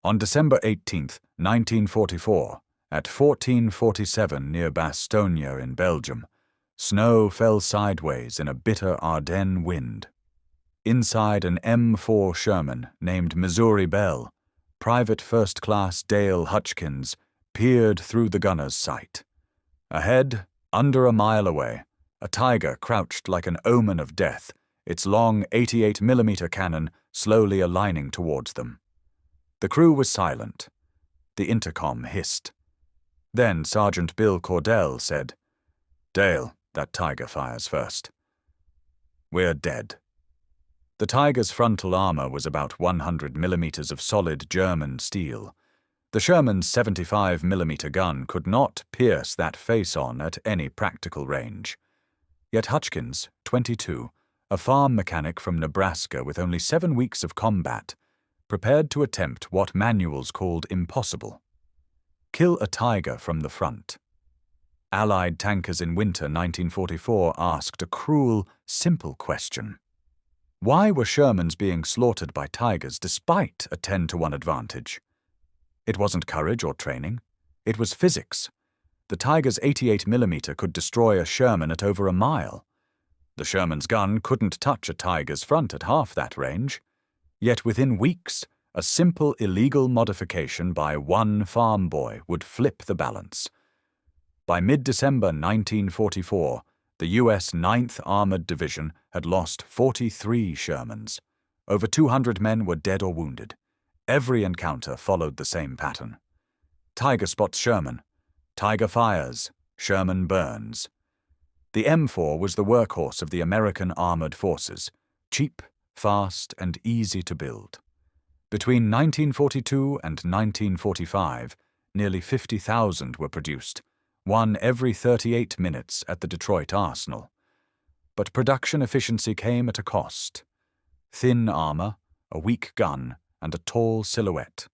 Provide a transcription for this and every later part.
On December 18, 1944, at 14:47 near Bastogne in Belgium, snow fell sideways in a bitter Ardennes wind. Inside an M4 Sherman named Missouri Belle, Private First Class Dale Hutchkins peered through the gunner's sight. Ahead, under a mile away, a tiger crouched like an omen of death, its long 88mm cannon slowly aligning towards them. The crew was silent. The intercom hissed. Then Sergeant Bill Cordell said, "Dale, that tiger fires first. We're dead." The tiger's frontal armor was about 100mm of solid German steel. The Sherman's 75mm gun could not pierce that face-on at any practical range. Yet Hutchkins, 22, a farm mechanic from Nebraska with only 7 weeks of combat, prepared to attempt what manuals called impossible: kill a tiger from the front. Allied tankers in winter 1944 asked a cruel, simple question. Why were Shermans being slaughtered by tigers despite a 10-to-1 advantage? It wasn't courage or training. It was physics. The tiger's 88mm could destroy a Sherman at over a mile. The Sherman's gun couldn't touch a tiger's front at half that range. Yet within weeks, a simple illegal modification by one farm boy would flip the balance. By mid-December 1944, the U.S. 9th Armored Division had lost 43 Shermans. Over 200 men were dead or wounded. Every encounter followed the same pattern. Tiger spots Sherman. Tiger fires. Sherman burns. The M4 was the workhorse of the American armored forces, cheap, fast, and easy to build. Between 1942 and 1945, nearly 50,000 were produced, one every 38 minutes at the Detroit Arsenal. But production efficiency came at a cost. Thin armor, a weak gun, and a tall silhouette.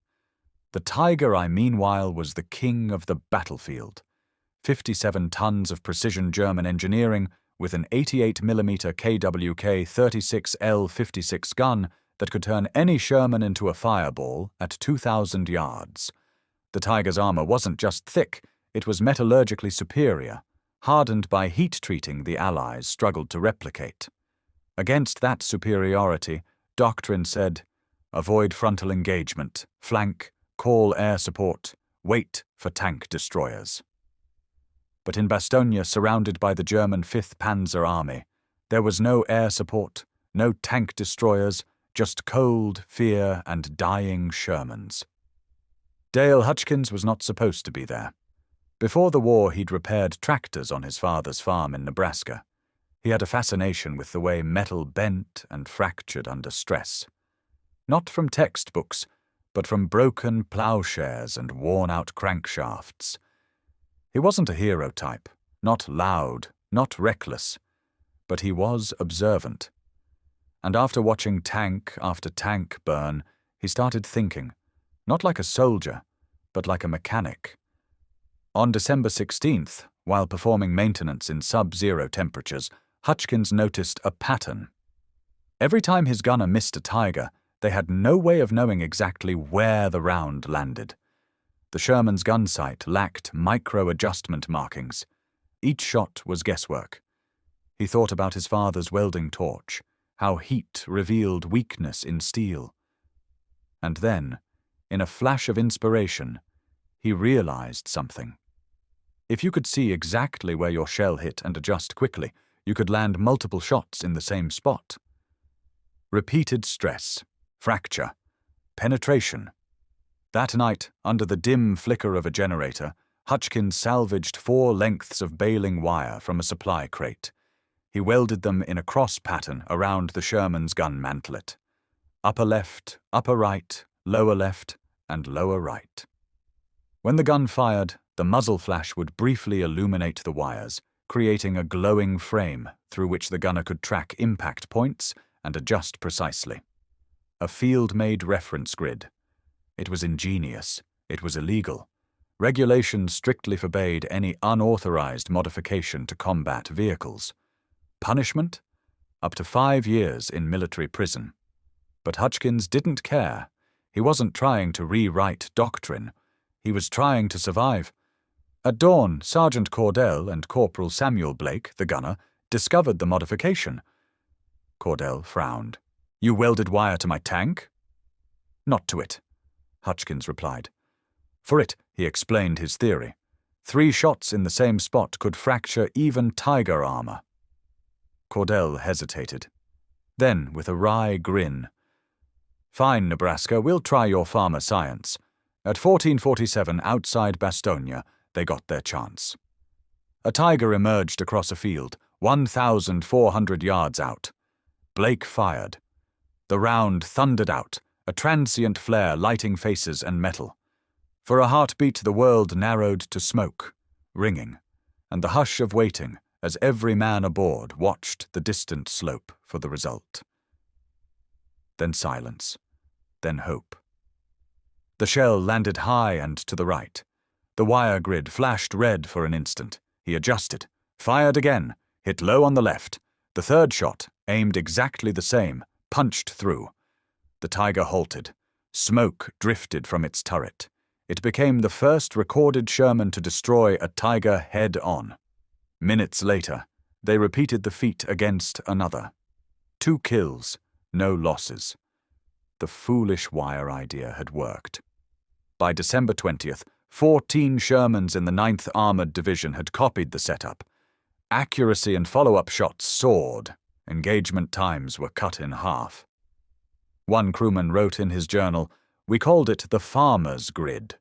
The Tiger I meanwhile was the king of the battlefield. 57 tons of precision German engineering with an 88mm KWK 36L56 gun that could turn any Sherman into a fireball at 2,000 yards. The Tiger's armor wasn't just thick, it was metallurgically superior, hardened by heat treating the Allies struggled to replicate. Against that superiority, doctrine said, avoid frontal engagement, flank, call air support, wait for tank destroyers. But in Bastogne, surrounded by the German 5th Panzer Army, there was no air support, no tank destroyers, just cold, fear, and dying Shermans. Dale Hutchkins was not supposed to be there. Before the war, he'd repaired tractors on his father's farm in Nebraska. He had a fascination with the way metal bent and fractured under stress. Not from textbooks, but from broken plowshares and worn-out crankshafts. He wasn't a hero type, not loud, not reckless, but he was observant. And after watching tank after tank burn, he started thinking, not like a soldier, but like a mechanic. On December 16th, while performing maintenance in sub-zero temperatures, Hutchkins noticed a pattern. Every time his gunner missed a tiger, they had no way of knowing exactly where the round landed. The Sherman's gun sight lacked micro-adjustment markings. Each shot was guesswork. He thought about his father's welding torch, how heat revealed weakness in steel. And then, in a flash of inspiration, he realized something. If you could see exactly where your shell hit and adjust quickly, you could land multiple shots in the same spot. Repeated stress, fracture, penetration. That night, under the dim flicker of a generator, Hutchkins salvaged 4 lengths of baling wire from a supply crate. He welded them in a cross pattern around the Sherman's gun mantlet. Upper left, upper right, lower left, and lower right. When the gun fired, the muzzle flash would briefly illuminate the wires, creating a glowing frame through which the gunner could track impact points and adjust precisely. A field-made reference grid. It was ingenious. It was illegal. Regulations strictly forbade any unauthorized modification to combat vehicles. Punishment? Up to 5 years in military prison. But Hutchkins didn't care. He wasn't trying to rewrite doctrine. He was trying to survive. At dawn, Sergeant Cordell and Corporal Samuel Blake, the gunner, discovered the modification. Cordell frowned. "You welded wire to my tank?" "Not to it," Hutchkins replied. For it, he explained his theory. 3 shots in the same spot could fracture even tiger armor. Cordell hesitated. Then, with a wry grin, "Fine, Nebraska, we'll try your farmer science. At 1447, outside Bastogne, they got their chance." A tiger emerged across a field, 1,400 yards out. Blake fired. The round thundered out, a transient flare lighting faces and metal. For a heartbeat, the world narrowed to smoke, ringing, and the hush of waiting as every man aboard watched the distant slope for the result. Then silence, then hope. The shell landed high and to the right. The wire grid flashed red for an instant. He adjusted, fired again, hit low on the left. The third shot, aimed exactly the same, punched through. The tiger halted. Smoke drifted from its turret. It became the first recorded Sherman to destroy a tiger head-on. Minutes later, they repeated the feat against another. 2 kills, no losses. The foolish wire idea had worked. By December 20th, 14 Shermans in the 9th Armored Division had copied the setup. Accuracy and follow-up shots soared. Engagement times were cut in half. One crewman wrote in his journal, "We called it the farmer's grid.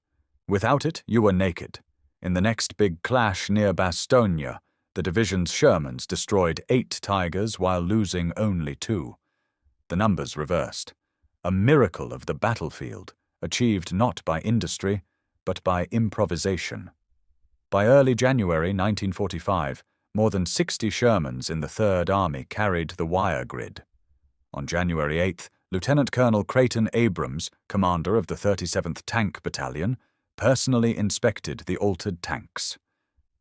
Without it, you were naked. In the next big clash near Bastogne, the division's Shermans destroyed 8 tigers while losing only 2. The numbers reversed. A miracle of the battlefield, achieved not by industry, but by improvisation." By early January 1945, more than 60 Shermans in the Third Army carried the wire grid. On January 8th, Lieutenant Colonel Creighton Abrams, commander of the 37th Tank Battalion, personally inspected the altered tanks.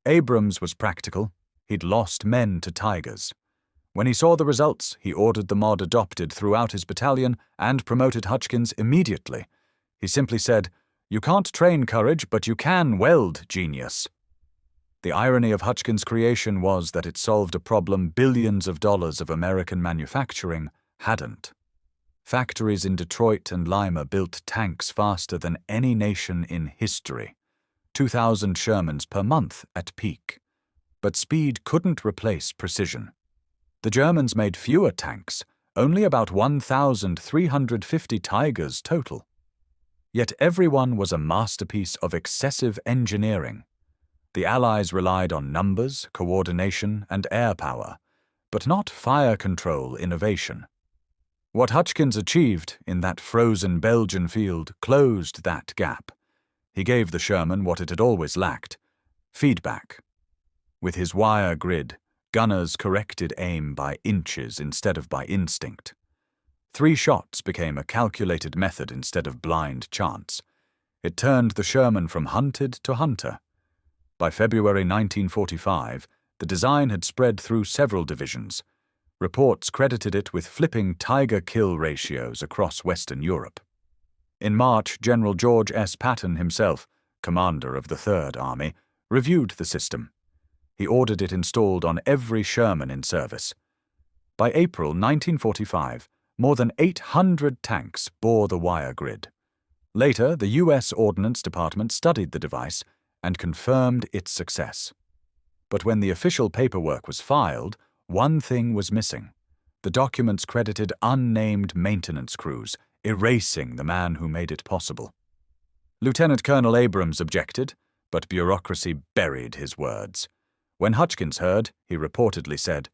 Abrams was practical. He'd lost men to tigers. When he saw the results, he ordered the mod adopted throughout his battalion and promoted Hutchkins immediately. He simply said, "You can't train courage, but you can weld genius." The irony of Hutchkins' creation was that it solved a problem billions of dollars of American manufacturing hadn't. Factories in Detroit and Lima built tanks faster than any nation in history. 2,000 Shermans per month at peak. But speed couldn't replace precision. The Germans made fewer tanks, only about 1,350 Tigers total. Yet everyone was a masterpiece of excessive engineering. The Allies relied on numbers, coordination, and air power, but not fire control innovation. What Hutchkins achieved in that frozen Belgian field closed that gap. He gave the Sherman what it had always lacked: feedback. With his wire grid, gunners corrected aim by inches instead of by instinct. 3 shots became a calculated method instead of blind chance. It turned the Sherman from hunted to hunter. By February 1945, the design had spread through several divisions. Reports credited it with flipping tiger kill ratios across Western Europe. In March, General George S. Patton himself, commander of the Third Army, reviewed the system. He ordered it installed on every Sherman in service. By April 1945, more than 800 tanks bore the wire grid. Later, the U.S. Ordnance Department studied the device and confirmed its success. But when the official paperwork was filed, one thing was missing. The documents credited unnamed maintenance crews, erasing the man who made it possible. Lieutenant Colonel Abrams objected, but bureaucracy buried his words. When Hutchkins heard, he reportedly said,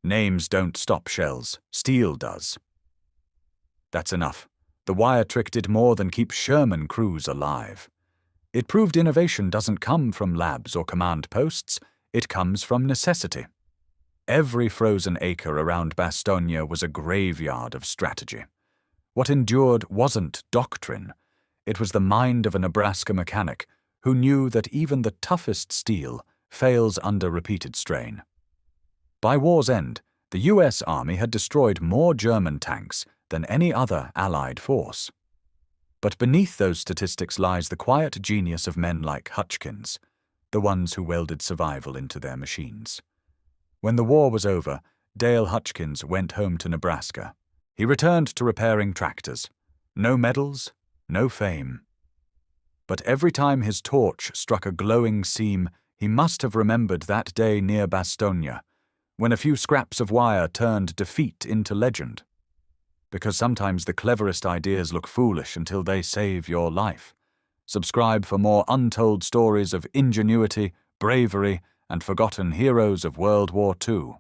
"Names don't stop shells, steel does." That's enough. The wire trick did more than keep Sherman crews alive. It proved innovation doesn't come from labs or command posts, it comes from necessity. Every frozen acre around Bastogne was a graveyard of strategy. What endured wasn't doctrine. It was the mind of a Nebraska mechanic who knew that even the toughest steel fails under repeated strain. By war's end, the U.S. Army had destroyed more German tanks than any other Allied force. But beneath those statistics lies the quiet genius of men like Hutchkins, the ones who welded survival into their machines. When the war was over, Dale Hutchkins went home to Nebraska. He returned to repairing tractors. No medals, no fame. But every time his torch struck a glowing seam, he must have remembered that day near Bastogne, when a few scraps of wire turned defeat into legend. Because sometimes the cleverest ideas look foolish until they save your life. Subscribe for more untold stories of ingenuity, bravery, and forgotten heroes of World War II.